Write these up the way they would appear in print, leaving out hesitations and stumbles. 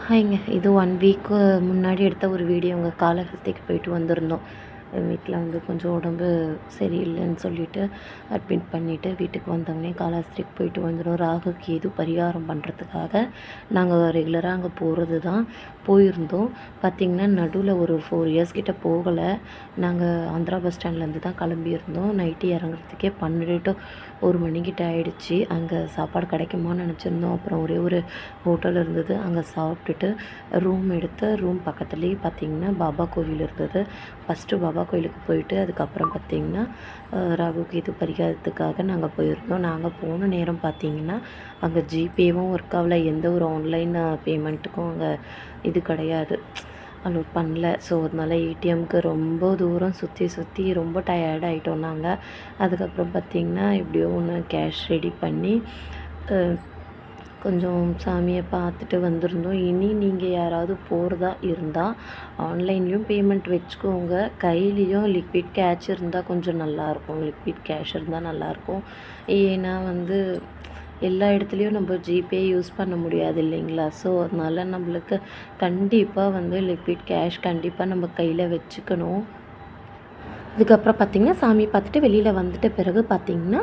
ஹாய்ங்க. இது 1 வீக்கு முன்னாடி எடுத்த ஒரு வீடியோங்க. காளஹஸ்திக்கு போயிட்டு வந்திருந்தோம். வீட்டில் வந்து கொஞ்சம் உடம்பு சரியில்லைன்னு சொல்லிட்டு அட்மிட் பண்ணிவிட்டு வீட்டுக்கு வந்தோடனே காளஹஸ்திக்கு போயிட்டு வந்துடும். ராகு கேது பரிகாரம் பண்ணுறதுக்காக நாங்கள் ரெகுலராக அங்கே போகிறது தான் போயிருந்தோம். பார்த்திங்கன்னா நடுவில் ஒரு 4 இயர்ஸ் கிட்ட போகலை. நாங்கள் ஆந்திரா பஸ் ஸ்டாண்ட்லேருந்து தான் கிளம்பியிருந்தோம். நைட்டு இறங்குறதுக்கே 12 to 1 மணிக்கிட்ட ஆகிடுச்சி. அங்கே சாப்பாடு கிடைக்குமான்னு நினச்சிருந்தோம். அப்புறம் ஒரே ஒரு ஹோட்டல் இருந்தது, அங்கே சாப்பிட்டுட்டு ரூம் எடுத்து ரூம் பக்கத்துலேயே பார்த்திங்கன்னா பாபா கோவில் இருந்தது. ஃபஸ்ட்டு பாபா கோயிலுக்கு போயிட்டு அதுக்கப்புறம் பார்த்திங்கன்னா ராகு கேது பரிகாரத்துக்காக நாங்கள் போயிருந்தோம். நாங்கள் போன நேரம் பார்த்திங்கன்னா அங்கே ஜிபேவும் ஒர்க் ஆகலை. எந்த ஒரு ஆன்லைன் பேமெண்ட்டுக்கும் அங்கே இது கிடையாது, அலோட் பண்ணல. ஸோ அதனால் ஏடிஎம்க்கு ரொம்ப தூரம் சுற்றி ரொம்ப டயர்ட் ஆகிட்டோம் நாங்கள். அதுக்கப்புறம் பார்த்திங்கன்னா எப்படியோ ஒன்று கேஷ் ரெடி பண்ணி கொஞ்சம் சாமியை பார்த்துட்டு வந்திருந்தோம். இனி நீங்கள் யாராவது போகிறதா இருந்தால் ஆன்லைன்லேயும் பேமெண்ட் வச்சுக்கோங்க. கையிலையும் லிக்விட் கேஷ் இருந்தால் கொஞ்சம் நல்லாயிருக்கும். லிக்விட் கேஷ் இருந்தால் நல்லாயிருக்கும். ஏன்னா வந்து எல்லா இடத்துலையும் நம்ம ஜிபே யூஸ் பண்ண முடியாது இல்லைங்களா? ஸோ அதனால் நம்மளுக்கு கண்டிப்பாக வந்து லிக்விட் கேஷ் கண்டிப்பாக நம்ம கையில் வச்சுக்கணும். அதுக்கப்புறம் பார்த்திங்கன்னா சாமி பார்த்துட்டு வெளியில் வந்துட்ட பிறகு பார்த்திங்கன்னா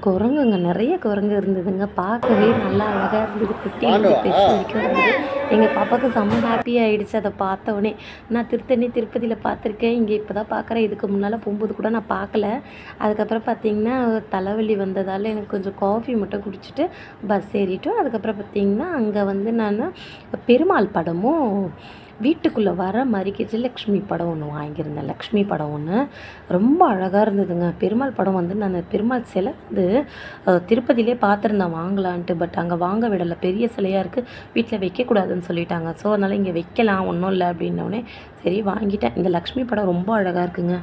குரங்குங்க, நிறைய குரங்கு இருந்ததுங்க. பார்க்கவே நல்லா அழகாக இருந்தது. குட்டிலேருந்து பெருசு வரைக்கும் இருந்தது. எங்கள் பாப்பாவுக்கு செம்ம ஹாப்பி ஆகிடுச்சு அதை பார்த்தோடனே. நான் திருப்பதியில் பார்த்துருக்கேன், இங்கே இப்போ தான் பார்க்குறேன். இதுக்கு முன்னால் போகும்போது கூட நான் பார்க்கல. அதுக்கப்புறம் பார்த்திங்கன்னா தலைவலி வந்ததால் எனக்கு கொஞ்சம் காஃபி மட்டும் குடிச்சிட்டு பஸ் ஏறிட்டோம். அதுக்கப்புறம் பார்த்திங்கன்னா அங்கே வந்து நான் பெருமாள் படமும் வீட்டுக்குள்ளே வர மாதிரி கஜலக்ஷ்மி படம் ஒன்று வாங்கியிருந்தேன். லக்ஷ்மி படம் ஒன்று ரொம்ப அழகாக இருந்ததுங்க. பெருமாள் படம் வந்து நான் பெருமாள் சிலை வந்து திருப்பதியிலே பார்த்துருந்தேன் வாங்கலான்ட்டு. பட் அங்கே வாங்க விடலை, பெரிய சிலையாக இருக்குது, வீட்டில் வைக்கக்கூடாதுன்னு சொல்லிட்டாங்க. ஸோ அதனால் இங்கே வைக்கலாம், ஒன்றும் இல்லை அப்படின்னோடனே சரி வாங்கிட்டேன். இந்த லக்ஷ்மி படம் ரொம்ப அழகாக இருக்குங்க.